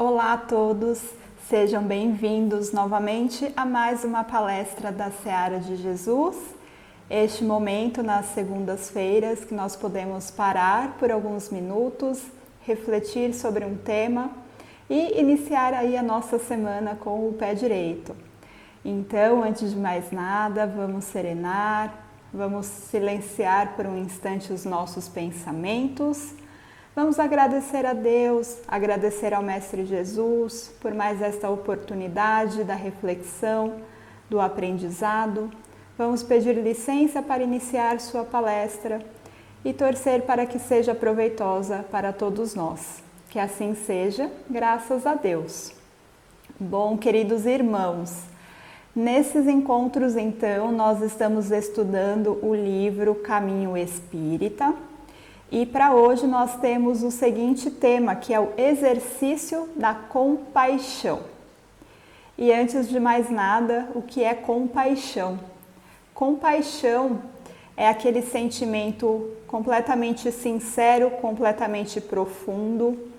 Olá a todos, sejam bem-vindos novamente a mais uma palestra da Seara de Jesus. Este momento nas segundas-feiras que nós podemos parar por alguns minutos, refletir sobre um tema e iniciar aí a nossa semana com o pé direito. Então, antes de mais nada, vamos serenar, vamos silenciar por um instante os nossos pensamentos. Vamos agradecer a Deus, agradecer ao Mestre Jesus por mais esta oportunidade da reflexão, do aprendizado. Vamos pedir licença para iniciar sua palestra e torcer para que seja proveitosa para todos nós. Que assim seja, graças a Deus. Bom, queridos irmãos, nesses encontros então nós estamos estudando o livro Caminho Espírita. E para hoje nós temos o seguinte tema, que é o exercício da compaixão. E antes de mais nada, o que é compaixão? Compaixão é aquele sentimento completamente sincero, completamente profundo,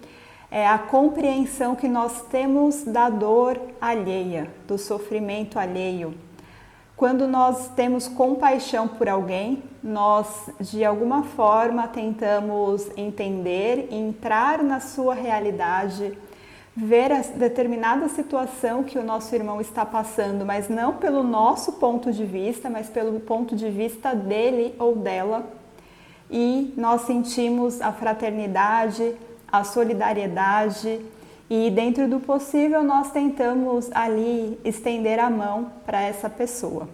é a compreensão que nós temos da dor alheia, do sofrimento alheio. Quando nós temos compaixão por alguém, nós de alguma forma tentamos entender, entrar na sua realidade, ver a determinada situação que o nosso irmão está passando, mas não pelo nosso ponto de vista, mas pelo ponto de vista dele ou dela. E nós sentimos a fraternidade, a solidariedade e dentro do possível nós tentamos ali estender a mão para essa pessoa.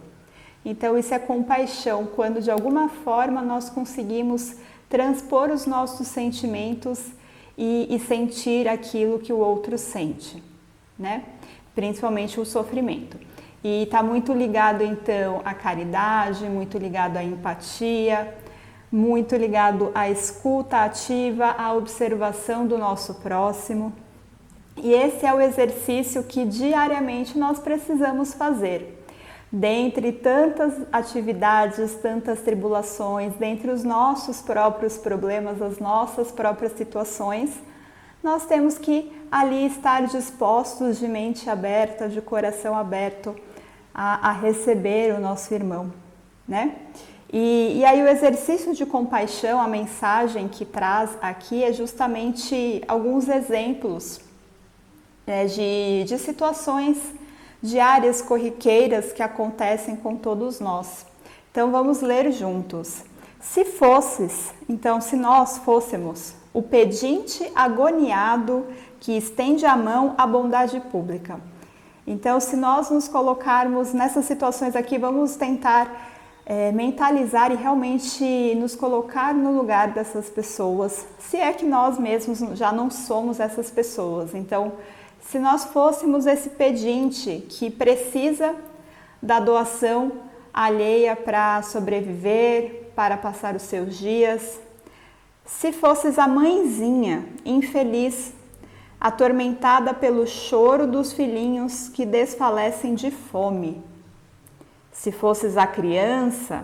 Então isso é compaixão, quando de alguma forma nós conseguimos transpor os nossos sentimentos e sentir aquilo que o outro sente, né? Principalmente o sofrimento. E está muito ligado então à caridade, muito ligado à empatia, muito ligado à escuta ativa, à observação do nosso próximo. E esse é o exercício que diariamente nós precisamos fazer. Dentre tantas atividades, tantas tribulações, dentre os nossos próprios problemas, as nossas próprias situações, nós temos que ali estar dispostos, de mente aberta, de coração aberto, a receber o nosso irmão, né? E aí o exercício de compaixão, a mensagem que traz aqui é justamente alguns exemplos de situações diárias, corriqueiras que acontecem com todos nós. Então vamos ler juntos. Se nós fôssemos o pedinte agoniado que estende a mão à bondade pública. Então se nós nos colocarmos nessas situações aqui, vamos tentar mentalizar e realmente nos colocar no lugar dessas pessoas, se é que nós mesmos já não somos essas pessoas. Então, se nós fôssemos esse pedinte que precisa da doação alheia para sobreviver, para passar os seus dias, se fosses a mãezinha infeliz, atormentada pelo choro dos filhinhos que desfalecem de fome, se fosses a criança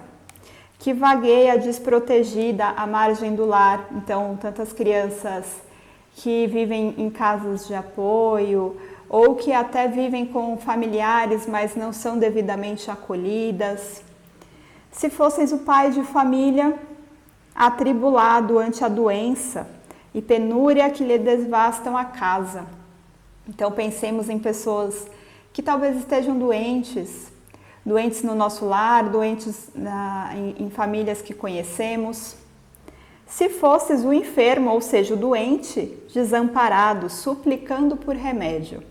que vagueia desprotegida à margem do lar, então tantas crianças que vivem em casas de apoio ou que até vivem com familiares, mas não são devidamente acolhidas. Se fosseis o pai de família atribulado ante a doença e penúria que lhe devastam a casa. Então pensemos em pessoas que talvez estejam doentes no nosso lar, doentes em famílias que conhecemos. Se fosses o enfermo, ou seja, o doente, desamparado, suplicando por remédio,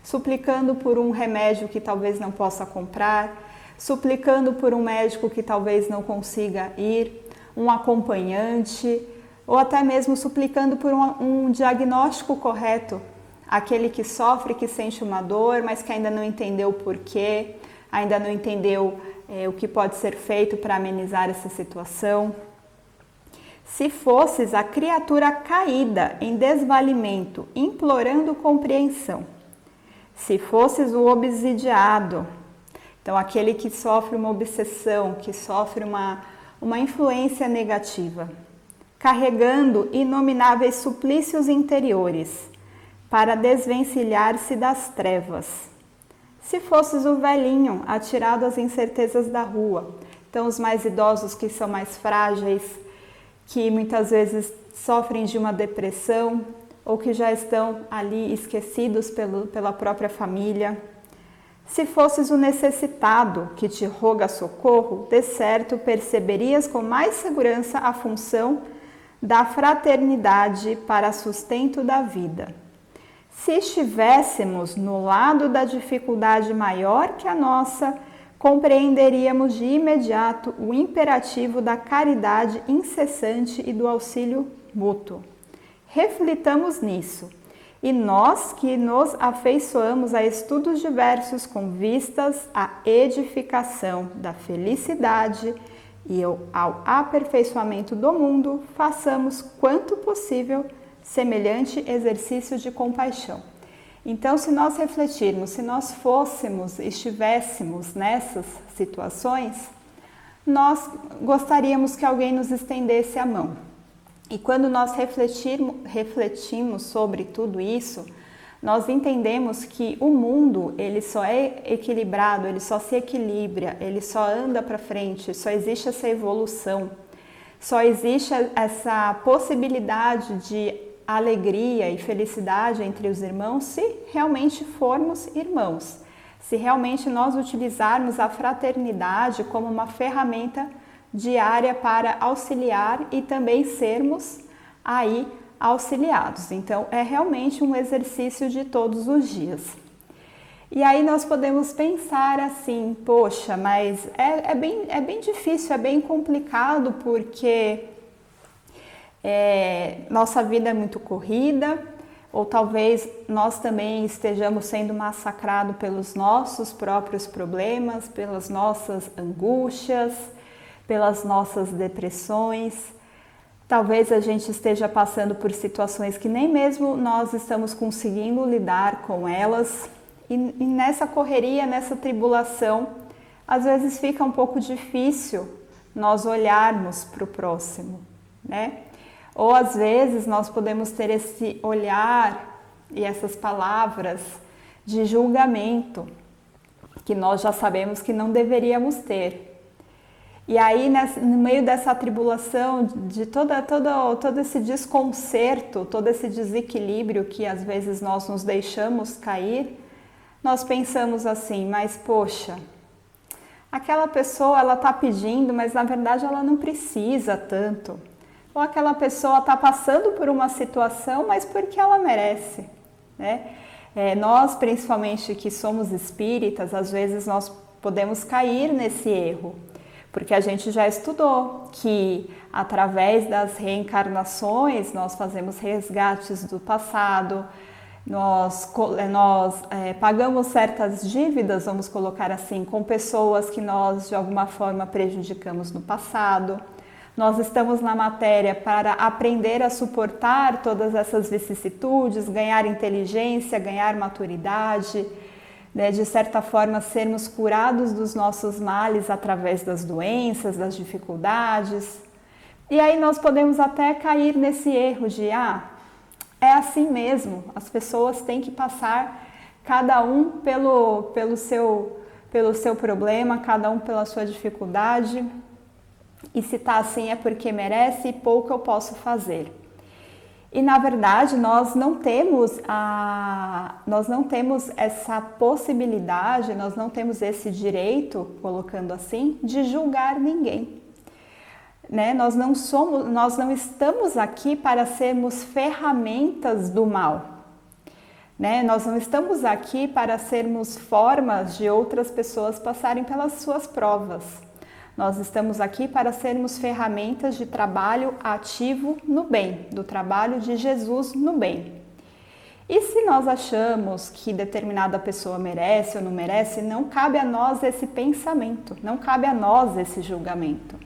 suplicando por um remédio que talvez não possa comprar, suplicando por um médico que talvez não consiga ir, um acompanhante, ou até mesmo suplicando por um diagnóstico correto, aquele que sofre, que sente uma dor, mas que ainda não entendeu o porquê, ainda não entendeu o que pode ser feito para amenizar essa situação. Se fosses a criatura caída em desvalimento, implorando compreensão. Se fosses o obsidiado, então aquele que sofre uma obsessão, que sofre uma influência negativa, carregando inomináveis suplícios interiores, para desvencilhar-se das trevas. Se fosses o velhinho atirado às incertezas da rua, então os mais idosos que são mais frágeis, que muitas vezes sofrem de uma depressão ou que já estão ali esquecidos pela própria família. Se fosses o necessitado que te roga socorro, de certo perceberias com mais segurança a função da fraternidade para sustento da vida. Se estivéssemos no lado da dificuldade maior que a nossa, compreenderíamos de imediato o imperativo da caridade incessante e do auxílio mútuo. Reflitamos nisso, e nós que nos afeiçoamos a estudos diversos com vistas à edificação da felicidade e ao aperfeiçoamento do mundo, façamos quanto possível semelhante exercício de compaixão. Então, se nós refletirmos, se nós estivéssemos nessas situações, nós gostaríamos que alguém nos estendesse a mão. E quando nós refletimos sobre tudo isso, nós entendemos que o mundo, ele só é equilibrado, ele só se equilibra, ele só anda para frente, só existe essa evolução, só existe essa possibilidade de alegria e felicidade entre os irmãos se realmente formos irmãos, se realmente nós utilizarmos a fraternidade como uma ferramenta diária para auxiliar e também sermos aí auxiliados. Então, é realmente um exercício de todos os dias. E aí nós podemos pensar assim, poxa, mas é bem difícil, é bem complicado, porque nossa vida é muito corrida, ou talvez nós também estejamos sendo massacrados pelos nossos próprios problemas, pelas nossas angústias, pelas nossas depressões. Talvez a gente esteja passando por situações que nem mesmo nós estamos conseguindo lidar com elas. E nessa correria, nessa tribulação, às vezes fica um pouco difícil nós olharmos para o próximo, né? Ou às vezes nós podemos ter esse olhar e essas palavras de julgamento que nós já sabemos que não deveríamos ter. E aí, no meio dessa tribulação, de todo esse desconcerto, todo esse desequilíbrio que às vezes nós nos deixamos cair, nós pensamos assim, mas poxa, aquela pessoa ela está pedindo, mas na verdade ela não precisa tanto. Ou aquela pessoa está passando por uma situação, mas porque ela merece, né? Nós, principalmente que somos espíritas, às vezes nós podemos cair nesse erro, porque a gente já estudou que através das reencarnações nós fazemos resgates do passado, nós pagamos certas dívidas, vamos colocar assim, com pessoas que nós de alguma forma prejudicamos no passado. Nós estamos na matéria para aprender a suportar todas essas vicissitudes, ganhar inteligência, ganhar maturidade, né? De certa forma sermos curados dos nossos males através das doenças, das dificuldades. E aí nós podemos até cair nesse erro de, é assim mesmo, as pessoas têm que passar cada um pelo seu problema, cada um pela sua dificuldade. E se está assim é porque merece e pouco eu posso fazer. E na verdade nós não temos essa possibilidade, nós não temos esse direito, colocando assim, de julgar ninguém. Né? Nós não estamos aqui para sermos ferramentas do mal. Né? Nós não estamos aqui para sermos formas de outras pessoas passarem pelas suas provas. Nós estamos aqui para sermos ferramentas de trabalho ativo no bem, do trabalho de Jesus no bem. E se nós achamos que determinada pessoa merece ou não merece, não cabe a nós esse pensamento, não cabe a nós esse julgamento.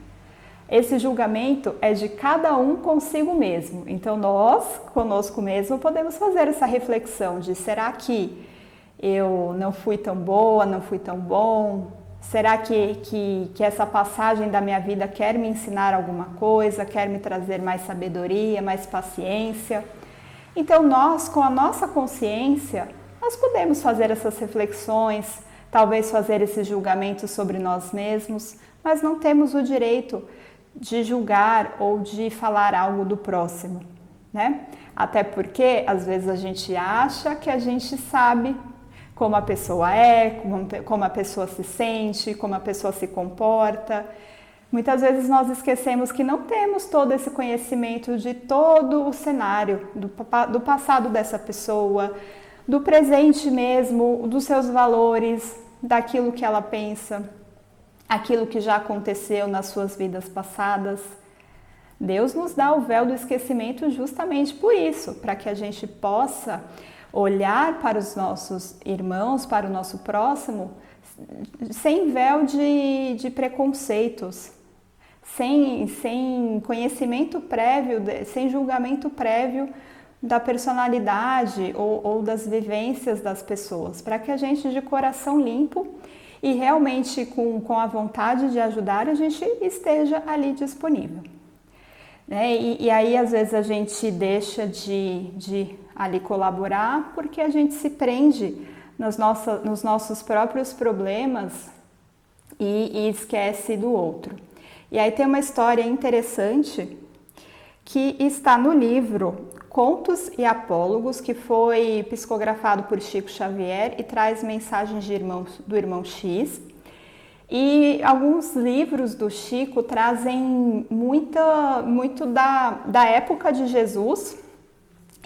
Esse julgamento é de cada um consigo mesmo. Então nós, conosco mesmo, podemos fazer essa reflexão de será que eu não fui tão boa, não fui tão bom? Será que essa passagem da minha vida quer me ensinar alguma coisa, quer me trazer mais sabedoria, mais paciência? Então nós, com a nossa consciência, nós podemos fazer essas reflexões, talvez fazer esses julgamentos sobre nós mesmos, mas não temos o direito de julgar ou de falar algo do próximo, né? Até porque às vezes a gente acha que a gente sabe como a pessoa é, como a pessoa se sente, como a pessoa se comporta. Muitas vezes nós esquecemos que não temos todo esse conhecimento de todo o cenário, do passado dessa pessoa, do presente mesmo, dos seus valores, daquilo que ela pensa, aquilo que já aconteceu nas suas vidas passadas. Deus nos dá o véu do esquecimento justamente por isso, para que a gente possa olhar para os nossos irmãos, para o nosso próximo, sem véu de preconceitos, sem conhecimento prévio, sem julgamento prévio da personalidade ou das vivências das pessoas, para que a gente, de coração limpo e realmente com a vontade de ajudar, a gente esteja ali disponível. Né? E aí, às vezes, a gente deixa de ali colaborar porque a gente se prende nos nossos próprios problemas e esquece do outro. E aí tem uma história interessante que está no livro Contos e Apólogos, que foi psicografado por Chico Xavier e traz mensagens do irmão X. E alguns livros do Chico trazem muito da época de Jesus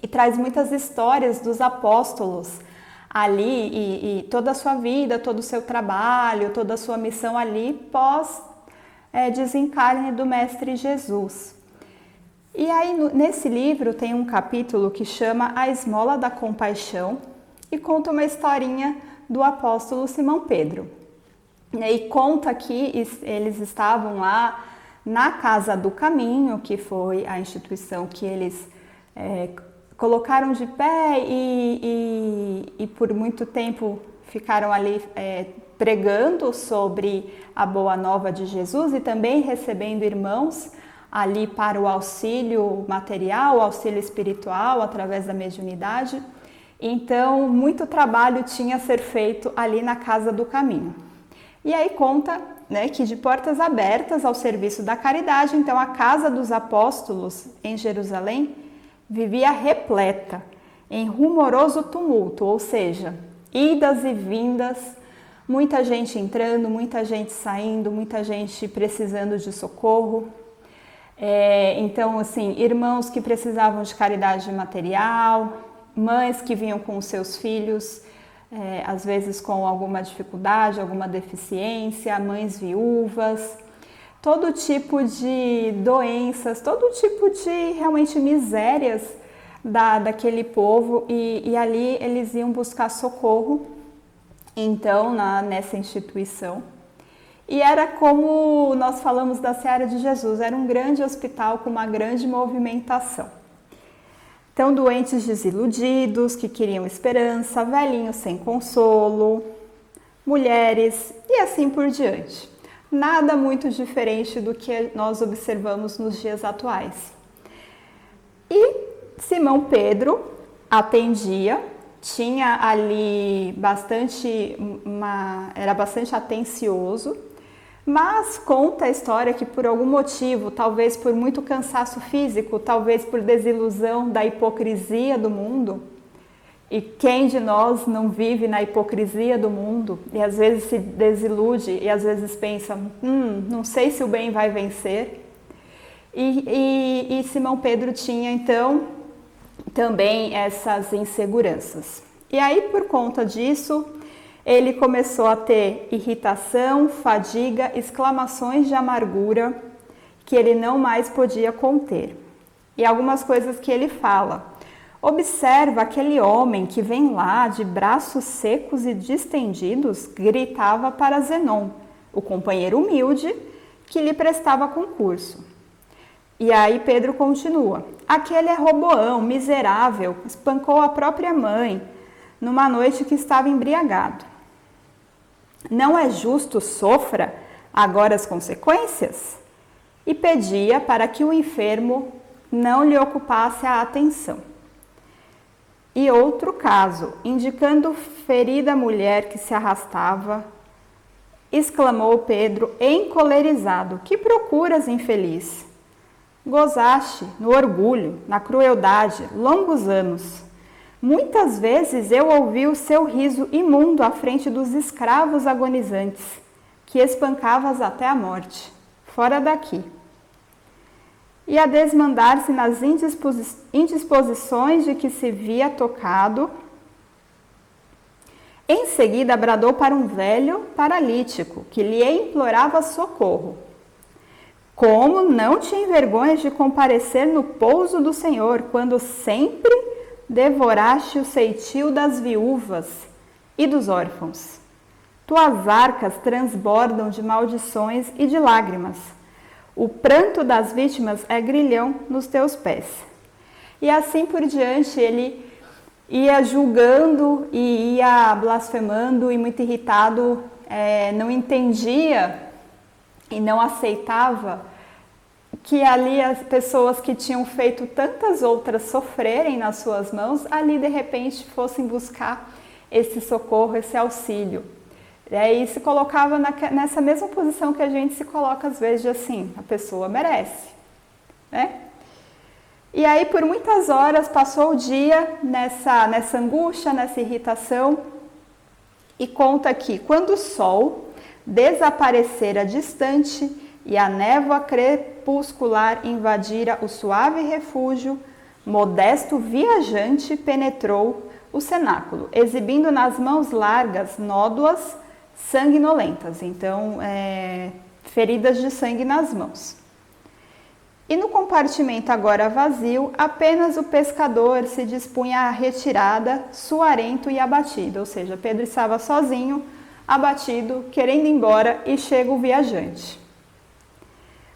e traz muitas histórias dos apóstolos ali e toda a sua vida, todo o seu trabalho, toda a sua missão ali pós desencarne do Mestre Jesus. E aí nesse livro tem um capítulo que chama A Esmola da Compaixão e conta uma historinha do apóstolo Simão Pedro. E conta que eles estavam lá na Casa do Caminho, que foi a instituição que eles colocaram de pé e por muito tempo ficaram ali pregando sobre a boa nova de Jesus e também recebendo irmãos ali para o auxílio material, o auxílio espiritual através da mediunidade. Então, muito trabalho tinha a ser feito ali na Casa do Caminho. E aí conta, né, que de portas abertas ao serviço da caridade, então a Casa dos Apóstolos em Jerusalém vivia repleta, em rumoroso tumulto, ou seja, idas e vindas, muita gente entrando, muita gente saindo, muita gente precisando de socorro. Então, assim, irmãos que precisavam de caridade material, mães que vinham com os seus filhos, às vezes com alguma dificuldade, alguma deficiência, mães viúvas, todo tipo de doenças, todo tipo de realmente misérias daquele povo e ali eles iam buscar socorro, então, nessa instituição. E era como nós falamos da Seara de Jesus, era um grande hospital com uma grande movimentação. Então, doentes desiludidos, que queriam esperança, velhinhos sem consolo, mulheres e assim por diante. Nada muito diferente do que nós observamos nos dias atuais. E Simão Pedro atendia, tinha ali era bastante atencioso, mas conta a história que por algum motivo, talvez por muito cansaço físico, talvez por desilusão da hipocrisia do mundo, e quem de nós não vive na hipocrisia do mundo e às vezes se desilude e às vezes pensa, não sei se o bem vai vencer. E Simão Pedro tinha então também essas inseguranças. E aí por conta disso, ele começou a ter irritação, fadiga, exclamações de amargura que ele não mais podia conter. E algumas coisas que ele fala. Observa aquele homem que vem lá de braços secos e distendidos, gritava para Zenon, o companheiro humilde que lhe prestava concurso. E aí Pedro continua. Aquele é Roboão, miserável, espancou a própria mãe numa noite que estava embriagado. Não é justo sofra agora as consequências? E pedia para que o enfermo não lhe ocupasse a atenção. E outro caso, indicando ferida mulher que se arrastava, exclamou Pedro, encolerizado: que procuras, infeliz? Gozaste no orgulho, na crueldade, longos anos. Muitas vezes eu ouvi o seu riso imundo à frente dos escravos agonizantes, que espancavas até a morte. Fora daqui. E a desmandar-se nas indisposições de que se via tocado, em seguida bradou para um velho paralítico, que lhe implorava socorro. Como não te envergonhas de comparecer no pouso do Senhor, quando sempre devoraste o ceitil das viúvas e dos órfãos? Tuas arcas transbordam de maldições e de lágrimas. O pranto das vítimas é grilhão nos teus pés. E assim por diante, ele ia julgando e ia blasfemando e muito irritado, não entendia e não aceitava que ali as pessoas que tinham feito tantas outras sofrerem nas suas mãos, ali de repente fossem buscar esse socorro, esse auxílio. E se colocava nessa mesma posição que a gente se coloca às vezes, de assim, a pessoa merece, né? E aí por muitas horas passou o dia nessa angústia, nessa irritação, e conta que quando o sol desaparecera distante e a névoa crepuscular invadira o suave refúgio, modesto viajante penetrou o cenáculo, exibindo nas mãos largas nódoas sanguinolentas, então feridas de sangue nas mãos. E no compartimento agora vazio, apenas o pescador se dispunha à retirada, suarento e abatido, ou seja, Pedro estava sozinho, abatido, querendo ir embora, e chega o viajante.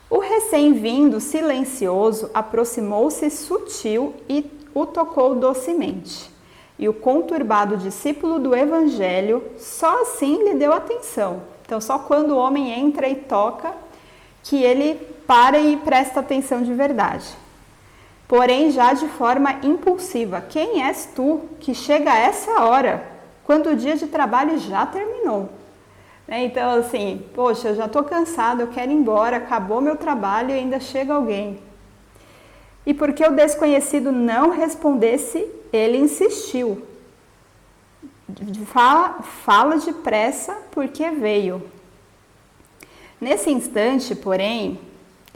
O recém-vindo, silencioso, aproximou-se sutil e o tocou docemente. E o conturbado discípulo do Evangelho só assim lhe deu atenção. Então, só quando o homem entra e toca, que ele para e presta atenção de verdade. Porém, já de forma impulsiva: quem és tu que chega a essa hora, quando o dia de trabalho já terminou? Então, assim, poxa, eu já estou cansado, eu quero ir embora, acabou meu trabalho e ainda chega alguém. E porque o desconhecido não respondesse, ele insistiu. Fala depressa, porque veio. Nesse instante, porém,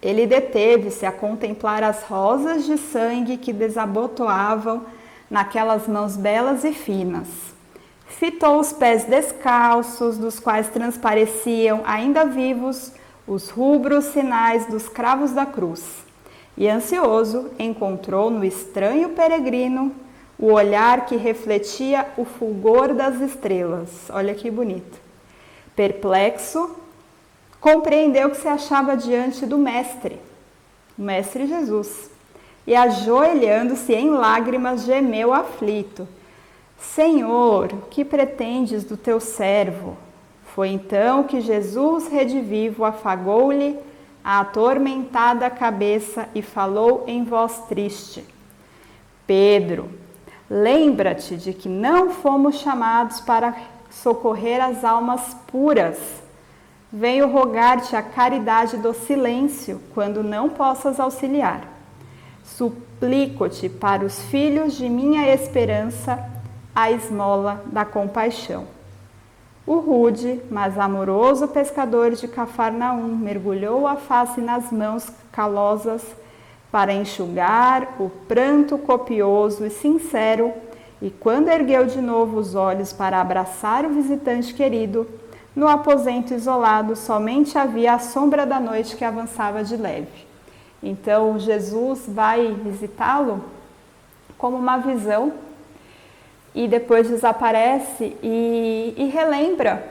ele deteve-se a contemplar as rosas de sangue que desabotoavam naquelas mãos belas e finas. Fitou os pés descalços, dos quais transpareciam, ainda vivos, os rubros sinais dos cravos da cruz. E ansioso, encontrou no estranho peregrino o olhar que refletia o fulgor das estrelas. Olha que bonito. Perplexo, compreendeu que se achava diante do Mestre, o Mestre Jesus. E ajoelhando-se em lágrimas, gemeu aflito: Senhor, o que pretendes do teu servo? Foi então que Jesus redivivo afagou-lhe a atormentada cabeça e falou em voz triste: Pedro, lembra-te de que não fomos chamados para socorrer as almas puras. Venho rogar-te a caridade do silêncio, quando não possas auxiliar. Suplico-te para os filhos de minha esperança a esmola da compaixão. O rude, mas amoroso pescador de Cafarnaum mergulhou a face nas mãos calosas para enxugar o pranto copioso e sincero, e quando ergueu de novo os olhos para abraçar o visitante querido, no aposento isolado somente havia a sombra da noite que avançava de leve. Então Jesus vai visitá-lo como uma visão e depois desaparece e relembra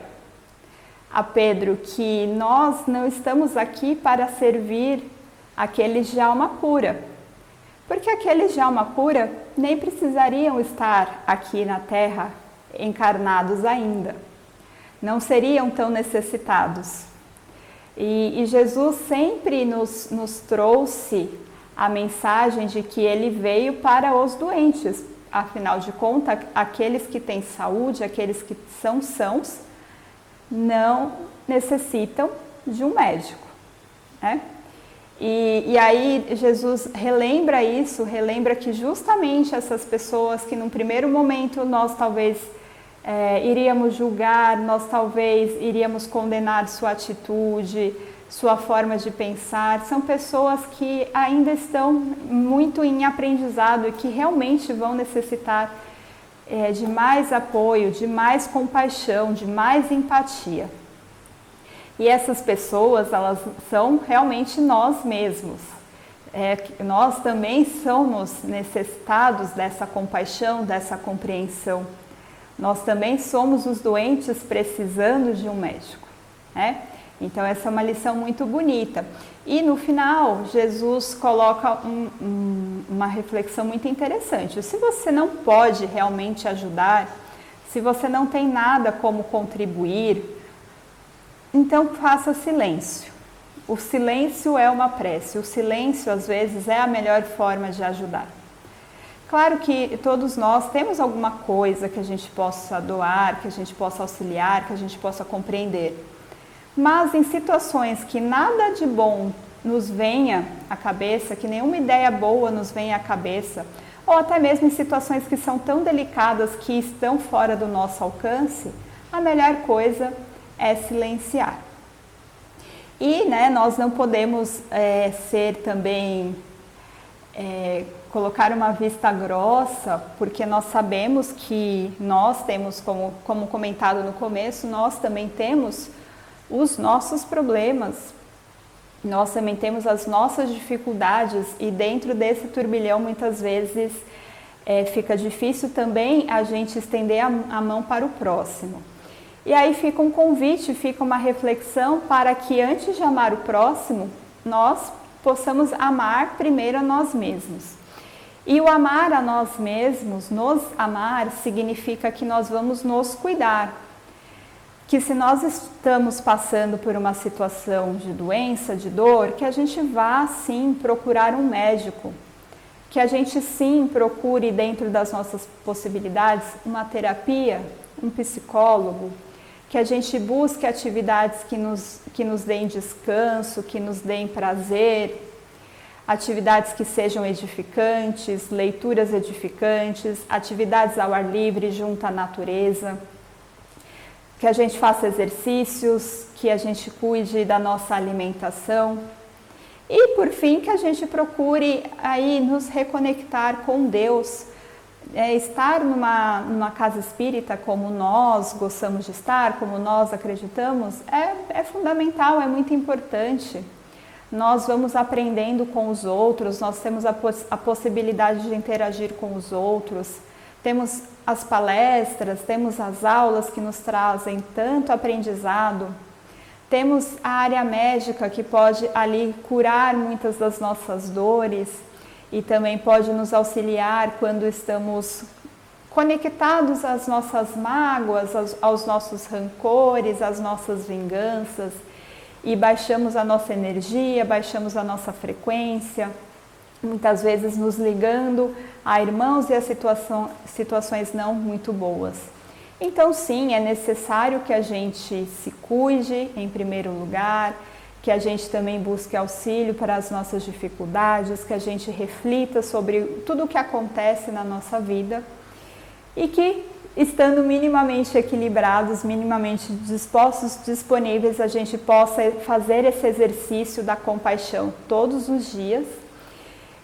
a Pedro que nós não estamos aqui para servir aqueles de alma pura, porque aqueles de alma pura nem precisariam estar aqui na terra encarnados ainda, não seriam tão necessitados. E Jesus sempre nos trouxe a mensagem de que ele veio para os doentes, Afinal de contas, aqueles que têm saúde, aqueles que são sãos, não necessitam de um médico, né? E aí Jesus relembra isso, relembra que justamente essas pessoas que num primeiro momento nós talvez iríamos julgar, nós talvez iríamos condenar sua atitude, sua forma de pensar, são pessoas que ainda estão muito em aprendizado e que realmente vão necessitar de mais apoio, de mais compaixão, de mais empatia. E essas pessoas, elas são realmente nós mesmos. Nós também somos necessitados dessa compaixão, dessa compreensão. Nós também somos os doentes precisando de um médico, né? Então essa é uma lição muito bonita. E no final, Jesus coloca uma reflexão muito interessante. Se você não pode realmente ajudar, se você não tem nada como contribuir, então faça silêncio. O silêncio é uma prece. O silêncio, às vezes, é a melhor forma de ajudar. Claro que todos nós temos alguma coisa que a gente possa doar, que a gente possa auxiliar, que a gente possa compreender. Mas em situações que nada de bom nos venha à cabeça, que nenhuma ideia boa nos venha à cabeça, ou até mesmo em situações que são tão delicadas que estão fora do nosso alcance, a melhor coisa é silenciar. E nós não podemos ser também, colocar uma vista grossa, porque nós sabemos que nós temos, como comentado no começo, nós também temos os nossos problemas, nós também temos as nossas dificuldades e dentro desse turbilhão muitas vezes fica difícil também a gente estender a mão para o próximo. E aí fica um convite, fica uma reflexão para que antes de amar o próximo, nós possamos amar primeiro a nós mesmos. E o amar a nós mesmos, nos amar, significa que nós vamos nos cuidar. Que se nós estamos passando por uma situação de doença, de dor, que a gente vá sim procurar um médico. Que a gente sim procure dentro das nossas possibilidades uma terapia, um psicólogo. Que a gente busque atividades que nos deem descanso, que nos deem prazer, atividades que sejam edificantes, leituras edificantes, atividades ao ar livre junto à natureza, que a gente faça exercícios, que a gente cuide da nossa alimentação e, por fim, que a gente procure aí nos reconectar com Deus. Estar numa casa espírita como nós gostamos de estar, como nós acreditamos, é fundamental, é muito importante. Nós vamos aprendendo com os outros, nós temos a possibilidade de interagir com os outros, temos as palestras, temos as aulas que nos trazem tanto aprendizado, temos a área médica que pode ali curar muitas das nossas dores, e também pode nos auxiliar quando estamos conectados às nossas mágoas, aos nossos rancores, às nossas vinganças, e baixamos a nossa energia, baixamos a nossa frequência, muitas vezes nos ligando a irmãos e a situações não muito boas. Então sim, é necessário que a gente se cuide em primeiro lugar, que a gente também busque auxílio para as nossas dificuldades, que a gente reflita sobre tudo o que acontece na nossa vida e que, estando minimamente equilibrados, minimamente dispostos, disponíveis, a gente possa fazer esse exercício da compaixão todos os dias.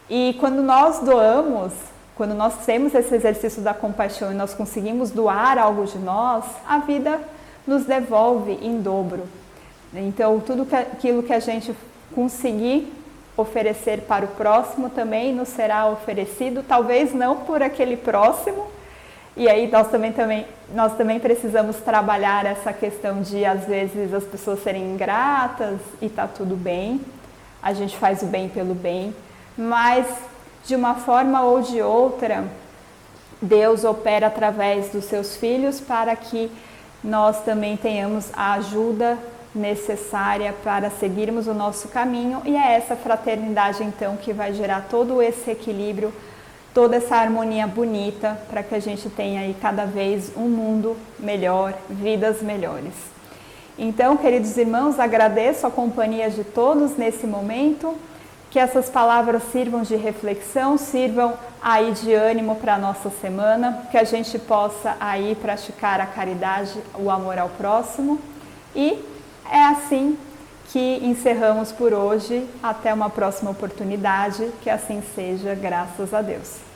E quando nós doamos, quando nós temos esse exercício da compaixão e nós conseguimos doar algo de nós, a vida nos devolve em dobro. Então, tudo aquilo que a gente conseguir oferecer para o próximo também nos será oferecido, talvez não por aquele próximo. E aí nós também precisamos trabalhar essa questão de, às vezes, as pessoas serem ingratas e tá tudo bem. A gente faz o bem pelo bem, mas de uma forma ou de outra, Deus opera através dos seus filhos para que nós também tenhamos a ajuda necessária para seguirmos o nosso caminho, e é essa fraternidade então que vai gerar todo esse equilíbrio toda essa harmonia bonita para que a gente tenha aí cada vez um mundo melhor, vidas melhores. Então, queridos irmãos, agradeço a companhia de todos nesse momento, que essas palavras sirvam de reflexão, sirvam aí de ânimo para a nossa semana, que a gente possa aí praticar a caridade, o amor ao próximo. E é assim que encerramos por hoje. Até uma próxima oportunidade, que assim seja, graças a Deus.